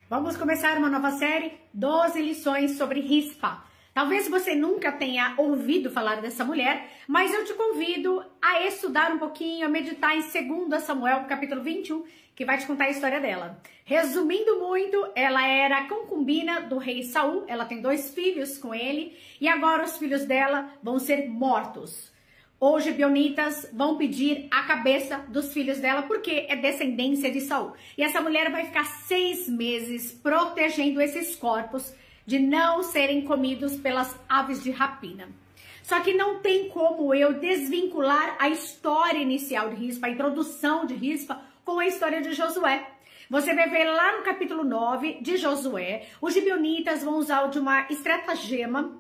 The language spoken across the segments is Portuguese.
Vamos começar uma nova série, 12 lições sobre Rispa. Talvez você nunca tenha ouvido falar dessa mulher, mas eu te convido a estudar um pouquinho, a meditar em 2 Samuel, capítulo 21, que vai te contar a história dela. Resumindo muito, ela era concubina do rei Saul, ela tem 2 filhos com ele, e agora os filhos dela vão ser mortos. Os gibeonitas vão pedir a cabeça dos filhos dela, porque é descendência de Saul. E essa mulher vai ficar 6 meses protegendo esses corpos de não serem comidos pelas aves de rapina. Só que não tem como eu desvincular a história inicial de Rispa, a introdução de Rispa, com a história de Josué. Você vai ver lá no capítulo 9 de Josué, os gibeonitas vão usar de uma estratagema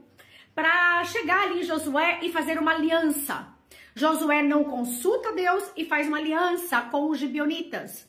para chegar ali em Josué e fazer uma aliança. Josué não consulta Deus e faz uma aliança com os gibeonitas.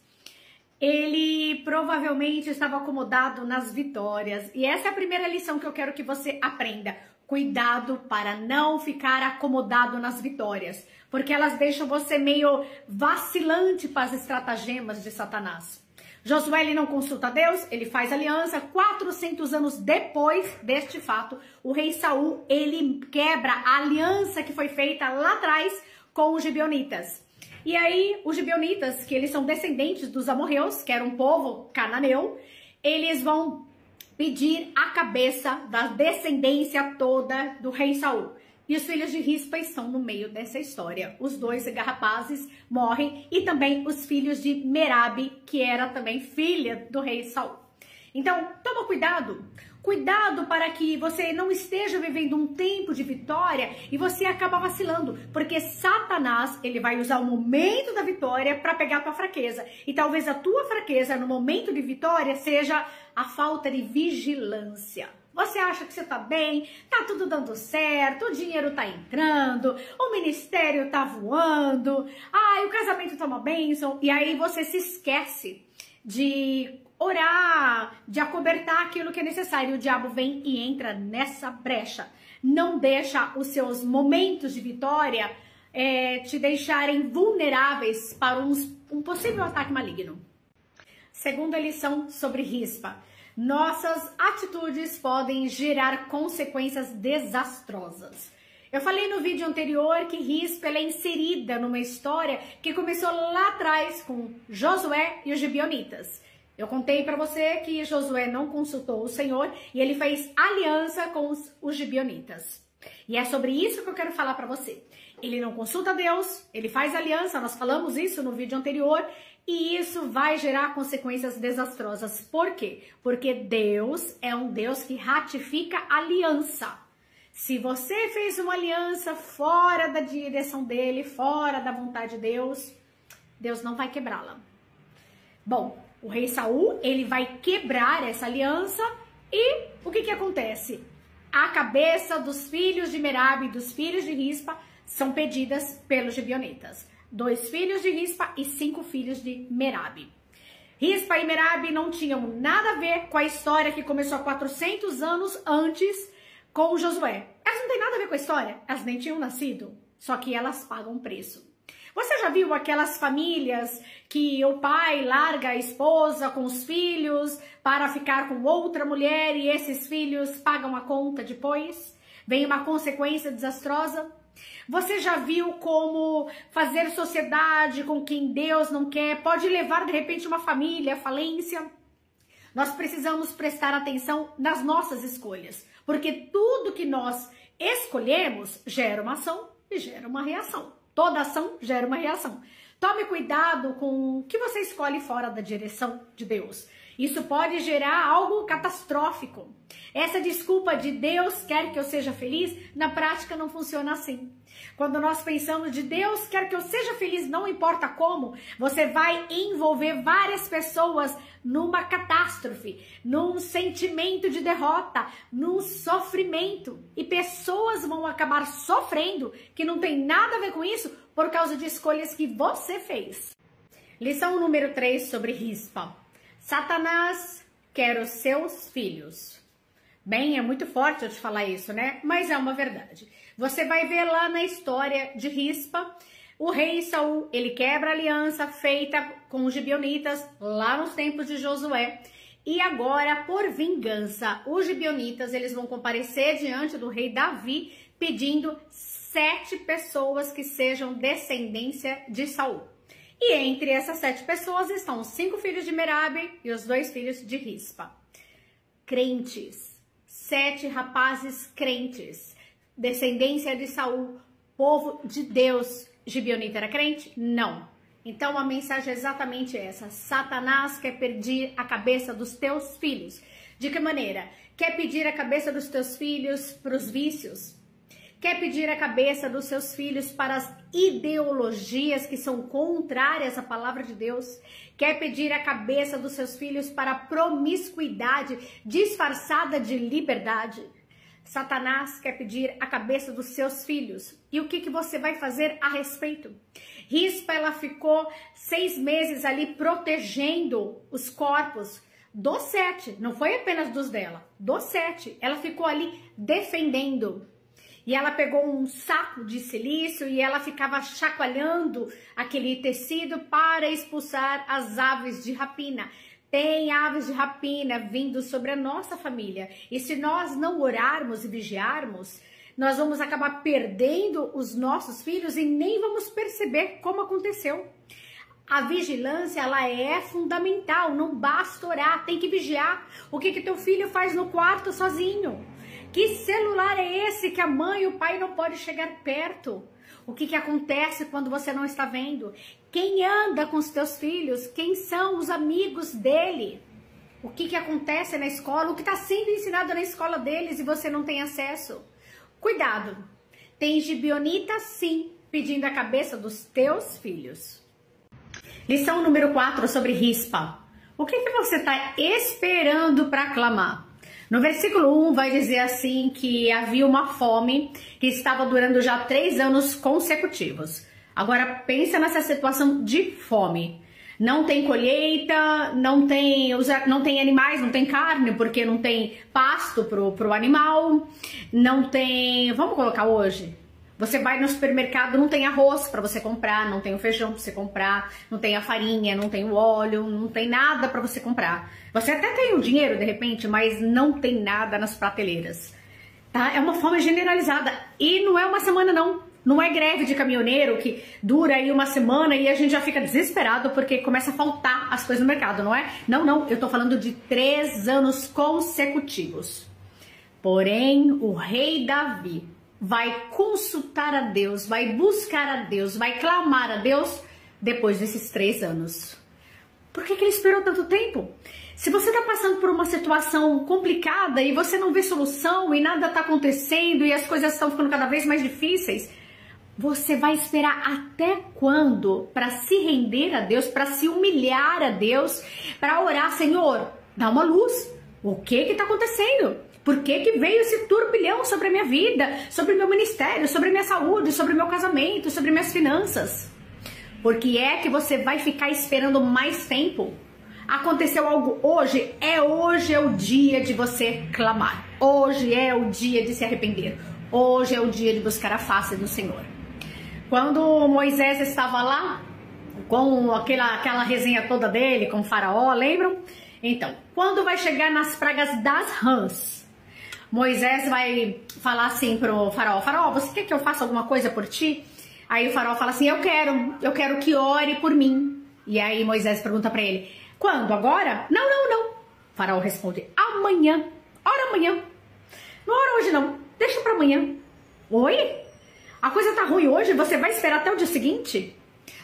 Ele provavelmente estava acomodado nas vitórias. E essa é a primeira lição que eu quero que você aprenda. Cuidado para não ficar acomodado nas vitórias, porque elas deixam você meio vacilante para as estratagemas de Satanás. Josué ele não consulta Deus, ele faz aliança. 400 anos depois deste fato, o rei Saul ele quebra a aliança que foi feita lá atrás com os gibeonitas. E aí os gibeonitas, que eles são descendentes dos amorreus, que era um povo cananeu, eles vão pedir a cabeça da descendência toda do rei Saul. E os filhos de Rispa estão no meio dessa história. Os 2 rapazes morrem e também os filhos de Merabe, que era também filha do rei Saul. Então, toma cuidado. Cuidado para que você não esteja vivendo um tempo de vitória e você acaba vacilando. Porque Satanás, ele vai usar o momento da vitória para pegar a tua fraqueza. E talvez a tua fraqueza no momento de vitória seja a falta de vigilância. Você acha que você tá bem, tá tudo dando certo, o dinheiro tá entrando, o ministério tá voando, o casamento tá uma bênção, e aí você se esquece de orar, de acobertar aquilo que é necessário. O diabo vem e entra nessa brecha. Não deixa os seus momentos de vitória te deixarem vulneráveis para um possível ataque maligno. Segunda lição sobre Rispa. Nossas atitudes podem gerar consequências desastrosas. Eu falei no vídeo anterior que Rispa é inserida numa história que começou lá atrás com Josué e os gibeonitas. Eu contei para você que Josué não consultou o Senhor e ele fez aliança com os gibeonitas. E é sobre isso que eu quero falar para você. Ele não consulta Deus, ele faz aliança, nós falamos isso no vídeo anterior, e isso vai gerar consequências desastrosas. Por quê? Porque Deus é um Deus que ratifica aliança. Se você fez uma aliança fora da direção dele, fora da vontade de Deus, Deus não vai quebrá-la. Bom, o rei Saul, ele vai quebrar essa aliança e o que acontece? A cabeça dos filhos de Merabe e dos filhos de Rispa são pedidas pelos gibeonitas. 2 filhos de Rispa e 5 filhos de Merabe. Rispa e Merabe não tinham nada a ver com a história que começou há 400 anos antes com Josué. Elas não têm nada a ver com a história, elas nem tinham nascido, só que elas pagam um preço. Você já viu aquelas famílias que o pai larga a esposa com os filhos para ficar com outra mulher e esses filhos pagam a conta depois? Vem uma consequência desastrosa? Você já viu como fazer sociedade com quem Deus não quer pode levar de repente uma família à falência? Nós precisamos prestar atenção nas nossas escolhas, porque tudo que nós escolhemos gera uma ação e gera uma reação. Toda ação gera uma reação. Tome cuidado com o que você escolhe fora da direção de Deus. Isso pode gerar algo catastrófico. Essa desculpa de Deus quer que eu seja feliz, na prática não funciona assim. Quando nós pensamos de Deus quer que eu seja feliz, não importa como, você vai envolver várias pessoas numa catástrofe, num sentimento de derrota, num sofrimento. E pessoas vão acabar sofrendo que não tem nada a ver com isso por causa de escolhas que você fez. Lição número 3 sobre Rispa. Satanás quer os seus filhos. Bem, é muito forte eu te falar isso, né? Mas é uma verdade. Você vai ver lá na história de Rispa, o rei Saul, ele quebra a aliança feita com os gibeonitas lá nos tempos de Josué. E agora, por vingança, os gibeonitas, eles vão comparecer diante do rei Davi, pedindo 7 pessoas que sejam descendência de Saul. E entre essas 7 pessoas estão os 5 filhos de Merabe e os 2 filhos de Rispa. Crentes, 7 rapazes crentes, descendência de Saul, povo de Deus. Gibeonita era crente? Não. Então a mensagem é exatamente essa: Satanás quer pedir a cabeça dos teus filhos. De que maneira? Quer pedir a cabeça dos teus filhos para os vícios? Quer pedir a cabeça dos seus filhos para as ideologias que são contrárias à palavra de Deus? Quer pedir a cabeça dos seus filhos para a promiscuidade disfarçada de liberdade? Satanás quer pedir a cabeça dos seus filhos. E o que você vai fazer a respeito? Rispa, ela ficou 6 meses ali protegendo os corpos dos 7. Não foi apenas dos dela, dos 7. Ela ficou ali defendendo. E ela pegou um saco de silício e ela ficava chacoalhando aquele tecido para expulsar as aves de rapina. Tem aves de rapina vindo sobre a nossa família. E se nós não orarmos e vigiarmos, nós vamos acabar perdendo os nossos filhos e nem vamos perceber como aconteceu. A vigilância, ela é fundamental. Não basta orar, tem que vigiar. O que teu filho faz no quarto sozinho? Que celular é esse que a mãe e o pai não podem chegar perto? O que acontece quando você não está vendo? Quem anda com os teus filhos? Quem são os amigos dele? O que acontece na escola? O que está sendo ensinado na escola deles e você não tem acesso? Cuidado! Tem gibeonita, sim, pedindo a cabeça dos teus filhos. Lição número 4 sobre Rispa. O que você está esperando para clamar? No versículo 1 vai dizer assim que havia uma fome que estava durando já 3 anos consecutivos. Agora pensa nessa situação de fome. Não tem colheita, não tem animais, não tem carne, porque não tem pasto pro animal, não tem... Vamos colocar hoje? Você vai no supermercado, não tem arroz para você comprar, não tem o feijão para você comprar, não tem a farinha, não tem o óleo, não tem nada para você comprar. Você até tem o dinheiro de repente, mas não tem nada nas prateleiras. Tá? É uma fome generalizada e não é uma semana não. Não é greve de caminhoneiro que dura aí uma semana e a gente já fica desesperado porque começa a faltar as coisas no mercado, não é? Não, eu tô falando de 3 anos consecutivos. Porém, o rei Davi vai consultar a Deus, vai buscar a Deus, vai clamar a Deus depois desses 3 anos. Por que ele esperou tanto tempo? Se você está passando por uma situação complicada e você não vê solução e nada está acontecendo e as coisas estão ficando cada vez mais difíceis, você vai esperar até quando para se render a Deus, para se humilhar a Deus, para orar, Senhor, dá uma luz. O que está acontecendo? Por que veio esse turbilhão sobre a minha vida, sobre o meu ministério, sobre a minha saúde, sobre o meu casamento, sobre minhas finanças? Por que é que você vai ficar esperando mais tempo? Aconteceu algo hoje? Hoje é o dia de você clamar. Hoje é o dia de se arrepender. Hoje é o dia de buscar a face do Senhor. Quando Moisés estava lá, com aquela resenha toda dele, com o faraó, lembram? Então, quando vai chegar nas pragas das rãs, Moisés vai falar assim pro faraó: faraó, você quer que eu faça alguma coisa por ti? Aí o faraó fala assim: eu quero que ore por mim. E aí Moisés pergunta para ele: quando? Agora? Não. O faraó responde: amanhã. Ora amanhã. Não ora hoje não, deixa para amanhã. Oi? A coisa tá ruim hoje, você vai esperar até o dia seguinte?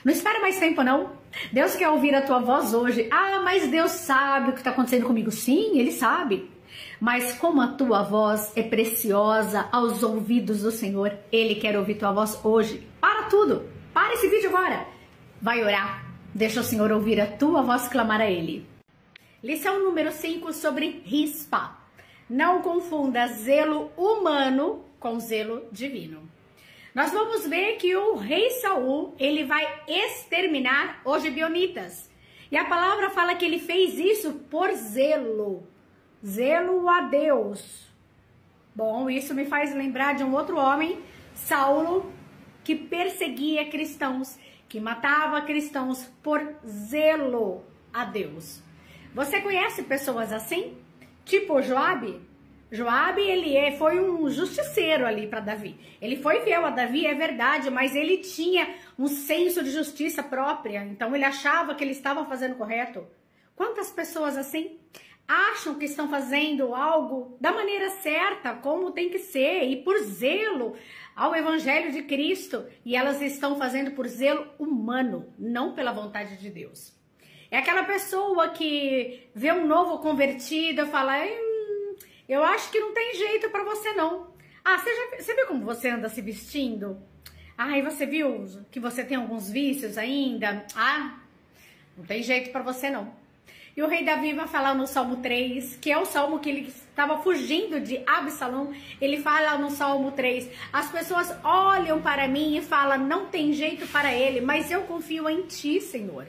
Não espera mais tempo não. Deus quer ouvir a tua voz hoje. Ah, mas Deus sabe o que está acontecendo comigo. Sim, Ele sabe. Mas como a tua voz é preciosa aos ouvidos do Senhor, Ele quer ouvir tua voz hoje. Para tudo. Para esse vídeo agora. Vai orar. Deixa o Senhor ouvir a tua voz clamar a Ele. Lição número 5 sobre Rispa. Não confunda zelo humano com zelo divino. Nós vamos ver que o rei Saul, ele vai exterminar os gibeonitas. E a palavra fala que ele fez isso por zelo. Zelo a Deus. Bom, isso me faz lembrar de um outro homem, Saulo, que perseguia cristãos, que matava cristãos por zelo a Deus. Você conhece pessoas assim? Tipo Joabe? Joabe, foi um justiceiro ali para Davi. Ele foi fiel a Davi, é verdade, mas ele tinha um senso de justiça própria. Então ele achava que ele estava fazendo correto. Quantas pessoas assim acham que estão fazendo algo da maneira certa, como tem que ser, e por zelo ao Evangelho de Cristo, e elas estão fazendo por zelo humano, não pela vontade de Deus. É aquela pessoa que vê um novo convertido e fala, eu acho que não tem jeito pra você não. Ah, você viu como você anda se vestindo? Ah, e você viu que você tem alguns vícios ainda? Ah, não tem jeito pra você não. E o rei Davi vai falar no Salmo 3, que é o salmo que ele estava fugindo de Absalão. Ele fala no Salmo 3, as pessoas olham para mim e falam, não tem jeito para ele, mas eu confio em ti, Senhor.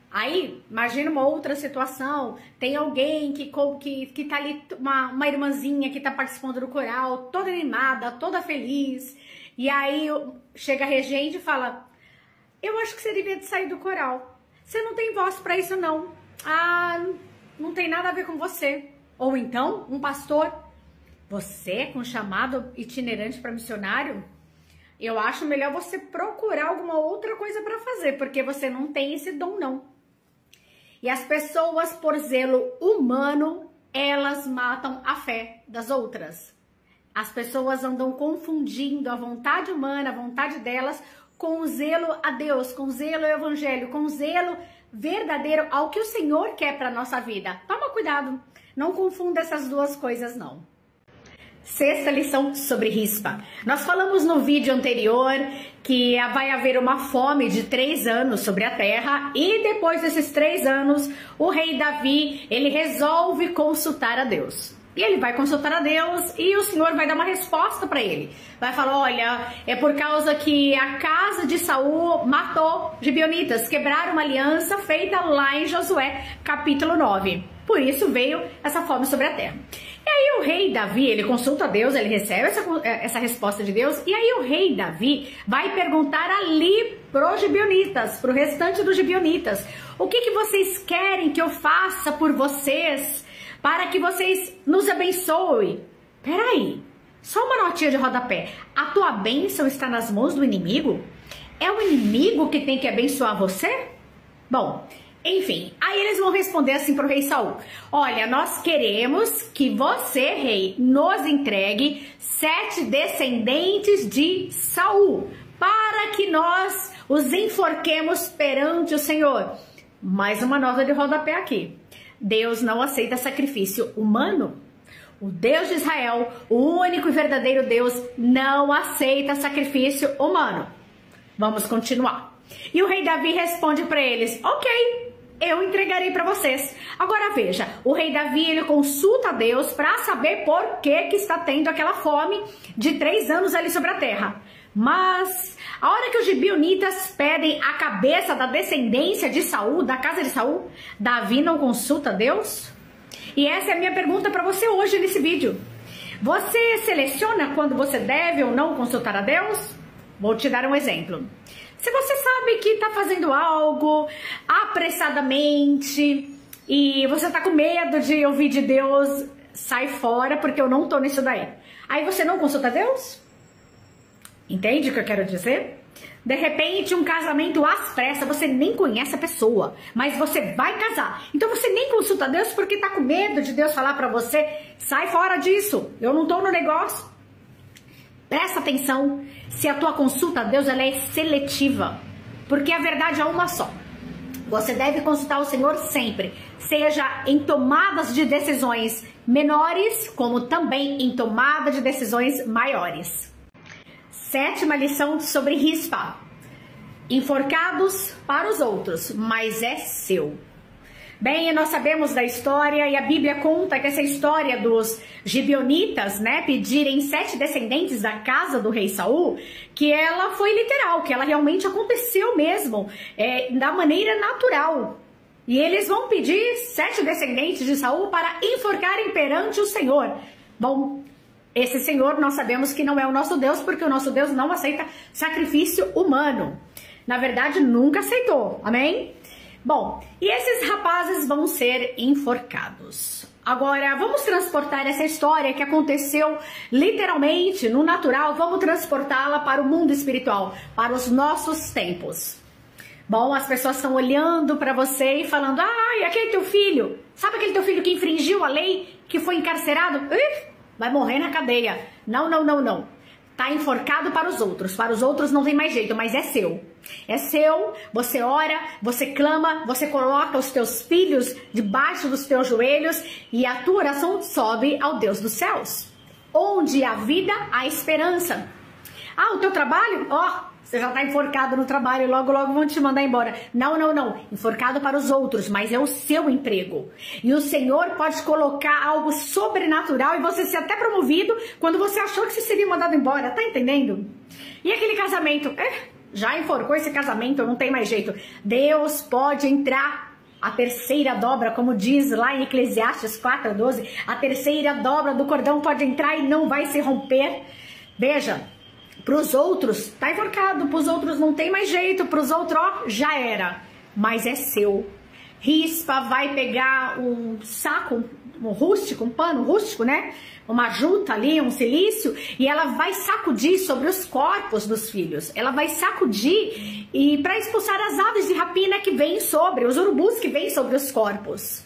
Aí, imagina uma outra situação, tem alguém que tá ali, uma irmãzinha que tá participando do coral, toda animada, toda feliz. E aí chega a regente e fala, eu acho que você devia sair do coral. Você não tem voz para isso não. Ah, não tem nada a ver com você. Ou então, um pastor, você com chamado itinerante para missionário, eu acho melhor você procurar alguma outra coisa para fazer, porque você não tem esse dom não. E as pessoas, por zelo humano, elas matam a fé das outras. As pessoas andam confundindo a vontade humana, a vontade delas, com o zelo a Deus, com o zelo ao Evangelho, com o zelo verdadeiro ao que o Senhor quer para nossa vida. Toma cuidado, não confunda essas duas coisas não. Sexta lição sobre Rispa. Nós falamos no vídeo anterior que vai haver uma fome de 3 anos sobre a terra e depois desses 3 anos o rei Davi, ele resolve consultar a Deus. E ele vai consultar a Deus e o Senhor vai dar uma resposta para ele. Vai falar, olha, é por causa que a casa de Saul matou gibeonitas, quebraram uma aliança feita lá em Josué, capítulo 9. Por isso veio essa fome sobre a terra. E aí o rei Davi, ele consulta a Deus, ele recebe essa resposta de Deus. E aí o rei Davi vai perguntar ali pros gibeonitas, pro restante dos gibeonitas, o que vocês querem que eu faça por vocês? Para que vocês nos abençoem. Peraí, só uma notinha de rodapé. A tua bênção está nas mãos do inimigo? É o inimigo que tem que abençoar você? Bom, enfim, aí eles vão responder assim para o rei Saul. Olha, nós queremos que você, rei, nos entregue 7 descendentes de Saul, para que nós os enforquemos perante o Senhor. Mais uma nota de rodapé aqui. Deus não aceita sacrifício humano. O Deus de Israel, o único e verdadeiro Deus, não aceita sacrifício humano. Vamos continuar. E o rei Davi responde para eles, ok, eu entregarei para vocês. Agora veja, o rei Davi, ele consulta a Deus para saber por que está tendo aquela fome de 3 anos ali sobre a terra. Mas a hora que os gibeonitas pedem a cabeça da descendência de Saul, da casa de Saul, Davi não consulta Deus? E essa é a minha pergunta para você hoje nesse vídeo. Você seleciona quando você deve ou não consultar a Deus? Vou te dar um exemplo. Se você sabe que está fazendo algo apressadamente e você está com medo de ouvir de Deus, sai fora porque eu não estou nisso daí. Aí você não consulta Deus? Entende o que eu quero dizer? De repente, um casamento às pressas, você nem conhece a pessoa, mas você vai casar. Então você nem consulta Deus porque tá com medo de Deus falar pra você, sai fora disso, eu não tô no negócio. Presta atenção, se a tua consulta a Deus ela é seletiva, porque a verdade é uma só. Você deve consultar o Senhor sempre, seja em tomadas de decisões menores, como também em tomada de decisões maiores. 7ª lição sobre Rispa. Enforcados para os outros, mas é seu. Bem, nós sabemos da história e a Bíblia conta que essa história dos gibeonitas, né, pedirem 7 descendentes da casa do rei Saul, que ela foi literal, que ela realmente aconteceu mesmo, da maneira natural. E eles vão pedir 7 descendentes de Saul para enforcarem perante o Senhor. Bom, esse Senhor nós sabemos que não é o nosso Deus, porque o nosso Deus não aceita sacrifício humano. Na verdade, nunca aceitou, amém? Bom, e esses rapazes vão ser enforcados. Agora, vamos transportar essa história que aconteceu literalmente no natural, vamos transportá-la para o mundo espiritual, para os nossos tempos. Bom, as pessoas estão olhando para você e falando, e aquele teu filho, sabe aquele teu filho que infringiu a lei, que foi encarcerado? Vai morrer na cadeia. Não, não, não, não. Tá enforcado para os outros não tem mais jeito, mas é seu. É seu, você ora, você clama, você coloca os teus filhos debaixo dos teus joelhos e a tua oração sobe ao Deus dos céus. Onde há vida, há esperança. O teu trabalho? Você já está enforcado no trabalho, logo, logo vão te mandar embora. Não, não, não. Enforcado para os outros, mas é o seu emprego. E o Senhor pode colocar algo sobrenatural e você ser até promovido quando você achou que você seria mandado embora. Tá entendendo? E aquele casamento? Já enforcou esse casamento, não tem mais jeito. Deus pode entrar. A terceira dobra, como diz lá em Eclesiastes 4:12, a terceira dobra do cordão pode entrar e não vai se romper. Veja. Para os outros, tá enforcado, para os outros não tem mais jeito, para os outros, já era. Mas é seu. Rispa vai pegar um saco, um rústico, um pano rústico, né? Uma juta ali, um cilício, e ela vai sacudir sobre os corpos dos filhos. Ela vai sacudir e para expulsar as aves de rapina que vêm sobre, os urubus que vêm sobre os corpos.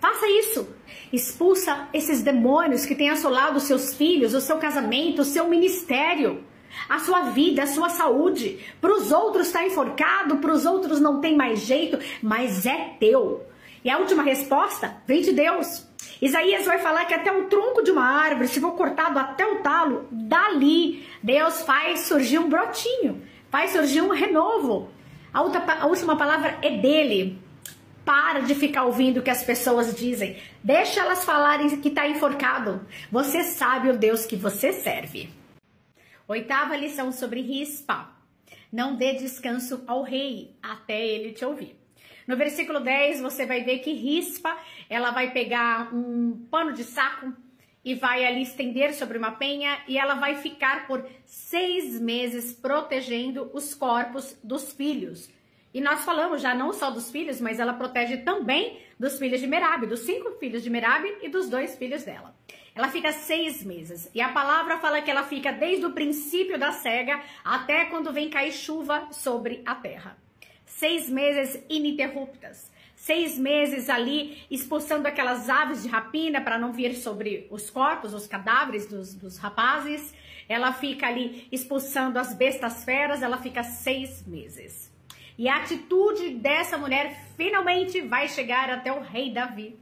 Faça isso. Expulsa esses demônios que têm assolado os seus filhos, o seu casamento, o seu ministério, a sua vida, a sua saúde. Para os outros está enforcado, para os outros não tem mais jeito, mas é teu. E a última resposta vem de Deus. Isaías vai falar que até o tronco de uma árvore, se for cortado até o talo, dali Deus faz surgir um brotinho, faz surgir um renovo. A última palavra é dele. Para de ficar ouvindo o que as pessoas dizem. Deixa elas falarem que está enforcado. Você sabe o Deus que você serve. 8ª lição sobre Rispa. Não dê descanso ao rei até ele te ouvir. No versículo 10 você vai ver que Rispa, ela vai pegar um pano de saco e vai ali estender sobre uma penha e ela vai ficar por 6 meses protegendo os corpos dos filhos. E nós falamos já não só dos filhos, mas ela protege também dos filhos de Merabe, dos 5 filhos de Merabe e dos 2 filhos dela. Ela fica 6 meses. E a palavra fala que ela fica desde o princípio da cega até quando vem cair chuva sobre a terra. 6 meses ininterruptas. 6 meses ali expulsando aquelas aves de rapina para não vir sobre os corpos, os cadáveres dos rapazes. Ela fica ali expulsando as bestas feras, ela fica 6 meses. E a atitude dessa mulher finalmente vai chegar até o rei Davi.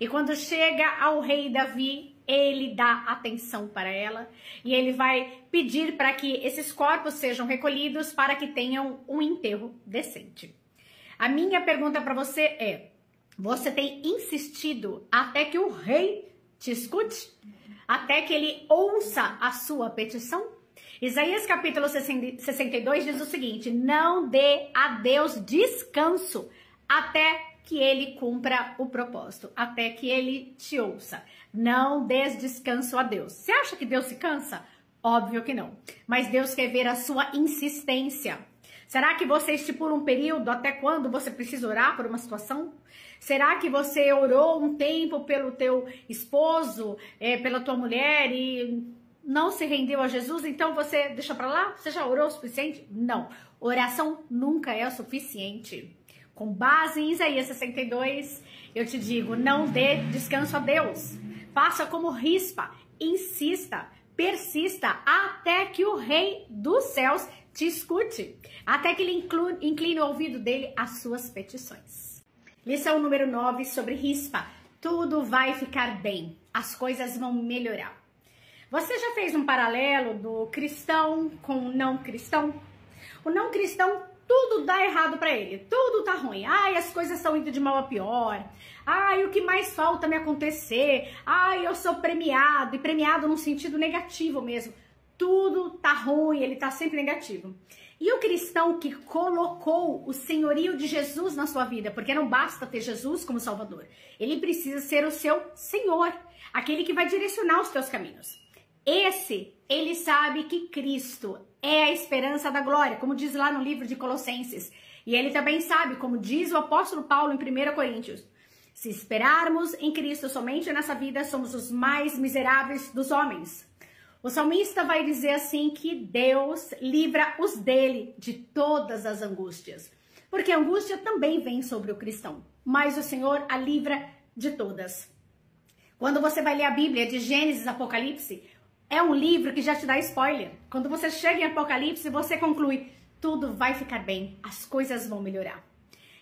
E quando chega ao rei Davi, ele dá atenção para ela. E ele vai pedir para que esses corpos sejam recolhidos para que tenham um enterro decente. A minha pergunta para você é, você tem insistido até que o rei te escute? Até que ele ouça a sua petição? Isaías capítulo 62 diz o seguinte, não dê a Deus descanso até que ele cumpra o propósito, até que ele te ouça. Não dê descanso a Deus. Você acha que Deus se cansa? Óbvio que não. Mas Deus quer ver a sua insistência. Será que você estipula um período até quando você precisa orar por uma situação? Será que você orou um tempo pelo teu esposo, pela tua mulher e não se rendeu a Jesus, então você deixa pra lá? Você já orou o suficiente? Não. Oração nunca é o suficiente. Com base em Isaías 62, eu te digo, não dê descanso a Deus. Faça como Rispa, insista, persista, até que o Rei dos céus te escute. Até que ele incline o ouvido dele às suas petições. Lição número 9 sobre Rispa. Tudo vai ficar bem. As coisas vão melhorar. Você já fez um paralelo do cristão com o não cristão? O não cristão, tudo dá errado para ele, tudo tá ruim. Ai, as coisas estão indo de mal a pior. Ai, o que mais falta me acontecer? Ai, eu sou premiado, e premiado num sentido negativo mesmo. Tudo tá ruim, ele tá sempre negativo. E o cristão que colocou o senhorio de Jesus na sua vida, porque não basta ter Jesus como Salvador, ele precisa ser o seu Senhor, aquele que vai direcionar os teus caminhos. Ele sabe que Cristo é a esperança da glória, como diz lá no livro de Colossenses. E ele também sabe, como diz o apóstolo Paulo em 1 Coríntios, se esperarmos em Cristo somente nessa vida, somos os mais miseráveis dos homens. O salmista vai dizer assim que Deus livra os dele de todas as angústias. Porque a angústia também vem sobre o cristão, mas o Senhor a livra de todas. Quando você vai ler a Bíblia de Gênesis a Apocalipse, é um livro que já te dá spoiler. Quando você chega em Apocalipse, você conclui, tudo vai ficar bem, as coisas vão melhorar.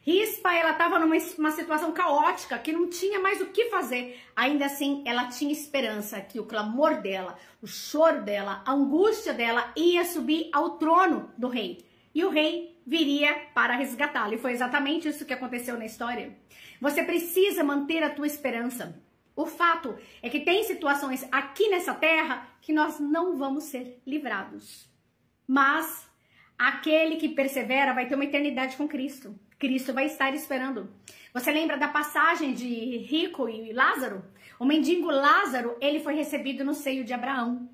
Rispa, ela estava numa situação caótica, que não tinha mais o que fazer. Ainda assim, ela tinha esperança que o clamor dela, o choro dela, a angústia dela ia subir ao trono do rei. E o rei viria para resgatá-la. E foi exatamente isso que aconteceu na história. Você precisa manter a tua esperança. O fato é que tem situações aqui nessa terra que nós não vamos ser livrados. Mas aquele que persevera vai ter uma eternidade com Cristo. Cristo vai estar esperando. Você lembra da passagem de Rico e Lázaro? O mendigo Lázaro, ele foi recebido no seio de Abraão.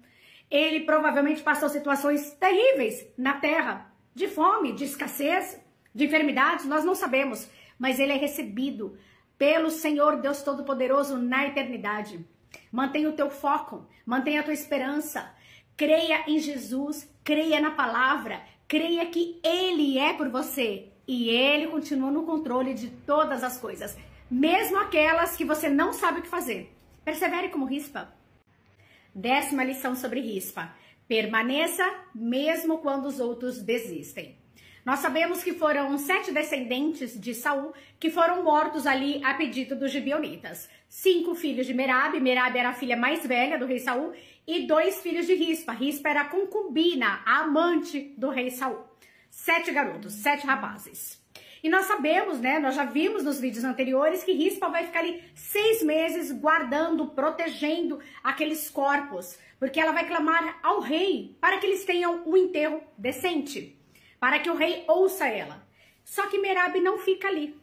Ele provavelmente passou situações terríveis na terra, de fome, de escassez, de enfermidades, nós não sabemos. Mas ele é recebido pelo Senhor Deus Todo-Poderoso na eternidade. Mantenha o teu foco, mantenha a tua esperança. Creia em Jesus, creia na palavra, creia que Ele é por você. E Ele continua no controle de todas as coisas, mesmo aquelas que você não sabe o que fazer. Persevere como Rispa. 10ª lição sobre Rispa. Permaneça mesmo quando os outros desistem. Nós sabemos que foram 7 descendentes de Saul que foram mortos ali a pedido dos gibeonitas. 5 filhos de Merabe. Merabe era a filha mais velha do rei Saul. E 2 filhos de Rispa. Rispa era a concubina, a amante do rei Saul. 7 garotos, 7 rapazes. E nós sabemos, né, nós já vimos nos vídeos anteriores que Rispa vai ficar ali 6 meses guardando, protegendo aqueles corpos. Porque ela vai clamar ao rei para que eles tenham um enterro decente. Para que o rei ouça ela. Só que Merabe não fica ali.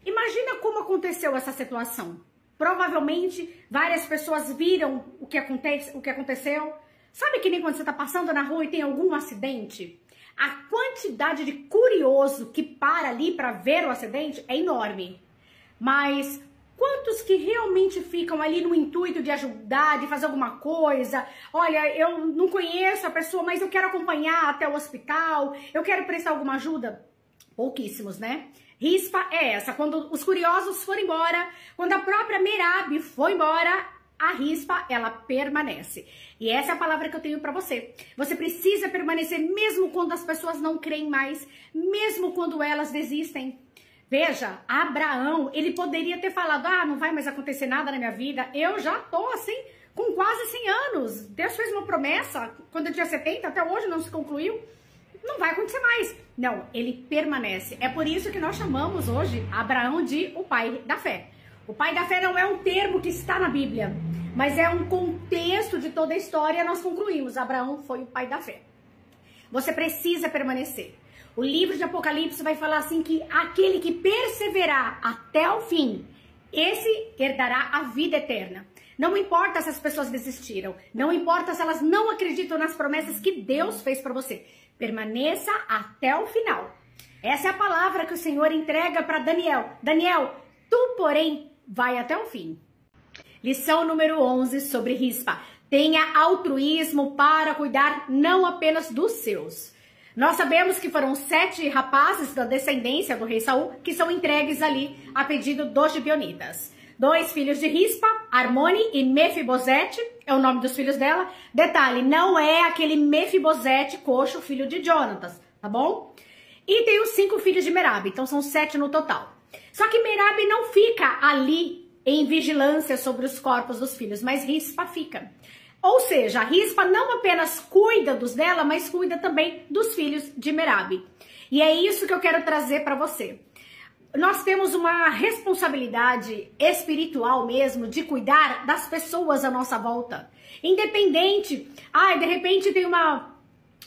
Imagina como aconteceu essa situação. Provavelmente várias pessoas viram o que aconteceu. Sabe que nem quando você está passando na rua e tem algum acidente? A quantidade de curioso que para ali para ver o acidente é enorme. Mas quantos que realmente ficam ali no intuito de ajudar, de fazer alguma coisa? Olha, eu não conheço a pessoa, mas eu quero acompanhar até o hospital, eu quero prestar alguma ajuda. Pouquíssimos, né? Rispa é essa, quando os curiosos foram embora, quando a própria Merabe foi embora, a Rispa, ela permanece. E essa é a palavra que eu tenho para você. Você precisa permanecer mesmo quando as pessoas não creem mais, mesmo quando elas desistem. Veja, Abraão, ele poderia ter falado, não vai mais acontecer nada na minha vida, eu já tô assim, com quase 100 anos. Deus fez uma promessa, quando eu tinha 70, até hoje não se concluiu, não vai acontecer mais. Não, ele permanece. É por isso que nós chamamos hoje Abraão de o pai da fé. O pai da fé não é um termo que está na Bíblia, mas é um contexto de toda a história. Nós concluímos, Abraão foi o pai da fé. Você precisa permanecer. O livro de Apocalipse vai falar assim que aquele que perseverar até o fim, esse herdará a vida eterna. Não importa se as pessoas desistiram, não importa se elas não acreditam nas promessas que Deus fez para você. Permaneça até o final. Essa é a palavra que o Senhor entrega para Daniel. Daniel, tu, porém, vai até o fim. Lição número 11 sobre Rispa. Tenha altruísmo para cuidar não apenas dos seus. Nós sabemos que foram 7 rapazes da descendência do rei Saul que são entregues ali a pedido dos gibeonitas. 2 filhos de Rispa, Armone e Mefibosete, é o nome dos filhos dela. Detalhe, não é aquele Mefibosete coxo, filho de Jonatas, tá bom? E tem os 5 filhos de Merabe, então são 7 no total. Só que Merabe não fica ali em vigilância sobre os corpos dos filhos, mas Rispa fica. Ou seja, a Rispa não apenas cuida dos dela, mas cuida também dos filhos de Merabe. E é isso que eu quero trazer para você. Nós temos uma responsabilidade espiritual mesmo de cuidar das pessoas à nossa volta. Independente, de repente tem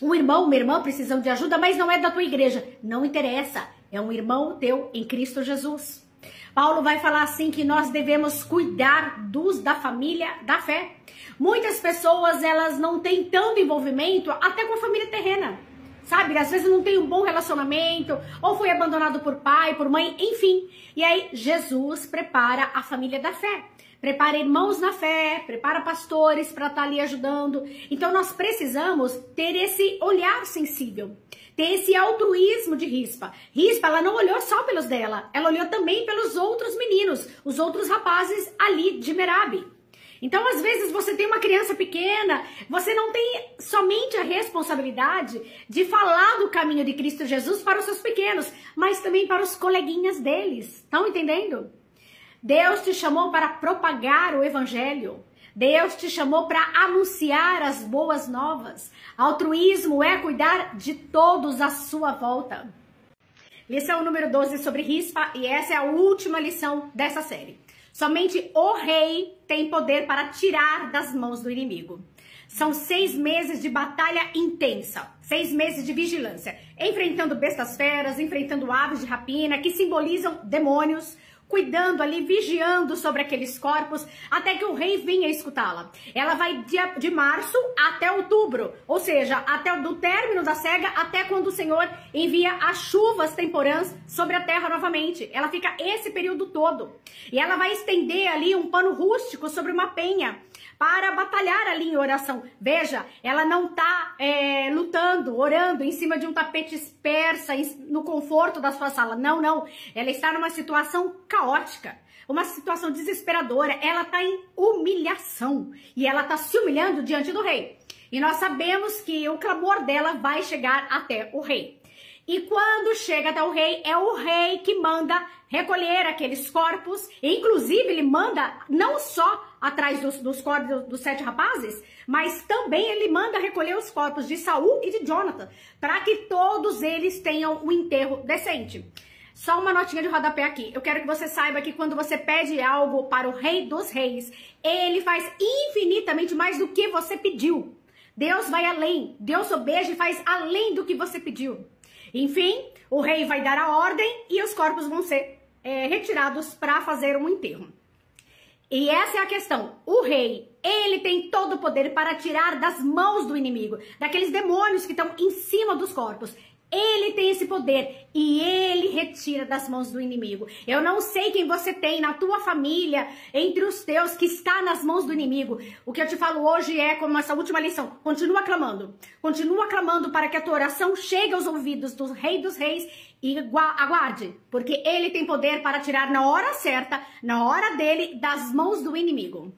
um irmão, uma irmã precisando de ajuda, mas não é da tua igreja. Não interessa, é um irmão teu em Cristo Jesus. Paulo vai falar assim que nós devemos cuidar da família da fé. Muitas pessoas, elas não têm tanto envolvimento até com a família terrena. sabe? Às vezes não tem um bom relacionamento, ou foi abandonado por pai, por mãe, enfim. E aí Jesus prepara a família da fé. Prepara irmãos na fé, prepara pastores para estar ali ajudando. Então nós precisamos ter esse olhar sensível, ter esse altruísmo de Rispa. Rispa, ela não olhou só pelos dela, ela olhou também pelos outros meninos, os outros rapazes ali de Merabe. Então, às vezes, você tem uma criança pequena, você não tem somente a responsabilidade de falar do caminho de Cristo Jesus para os seus pequenos, mas também para os coleguinhas deles. Estão entendendo? Deus te chamou para propagar o evangelho. Deus te chamou para anunciar as boas novas. Altruísmo é cuidar de todos à sua volta. Lição número 12 sobre Rispa, e essa é a última lição dessa série. Somente o rei tem poder para tirar das mãos do inimigo. São 6 meses de batalha intensa, 6 meses de vigilância, enfrentando bestas feras, enfrentando aves de rapina, que simbolizam demônios, cuidando ali, vigiando sobre aqueles corpos, até que o rei venha escutá-la. Ela vai de março até outubro, ou seja, até o término da cega, até quando o Senhor envia as chuvas temporãs sobre a terra novamente. Ela fica esse período todo. E ela vai estender ali um pano rústico sobre uma penha, para batalhar ali em oração. Veja, ela não está lutando, orando em cima de um tapete persa, no conforto da sua sala. Não, não. Ela está numa situação caótica, uma situação desesperadora. Ela está em humilhação e ela está se humilhando diante do rei. E nós sabemos que o clamor dela vai chegar até o rei. E quando chega até o rei, é o rei que manda recolher aqueles corpos. E, inclusive, ele manda não só atrás dos corpos dos 7 rapazes, mas também ele manda recolher os corpos de Saul e de Jonathan, para que todos eles tenham um enterro decente. Só uma notinha de rodapé aqui. Eu quero que você saiba que quando você pede algo para o Rei dos Reis, ele faz infinitamente mais do que você pediu. Deus vai além. Deus sobeja e faz além do que você pediu. Enfim, o rei vai dar a ordem e os corpos vão ser retirados para fazer um enterro. E essa é a questão. O rei, ele tem todo o poder para tirar das mãos do inimigo, daqueles demônios que estão em cima dos corpos. Ele tem esse poder e ele retira das mãos do inimigo. Eu não sei quem você tem na tua família, entre os teus, que está nas mãos do inimigo. O que eu te falo hoje é, como essa última lição, continua clamando. Continua clamando para que a tua oração chegue aos ouvidos do Rei dos Reis e aguarde. Porque ele tem poder para tirar na hora certa, na hora dele, das mãos do inimigo.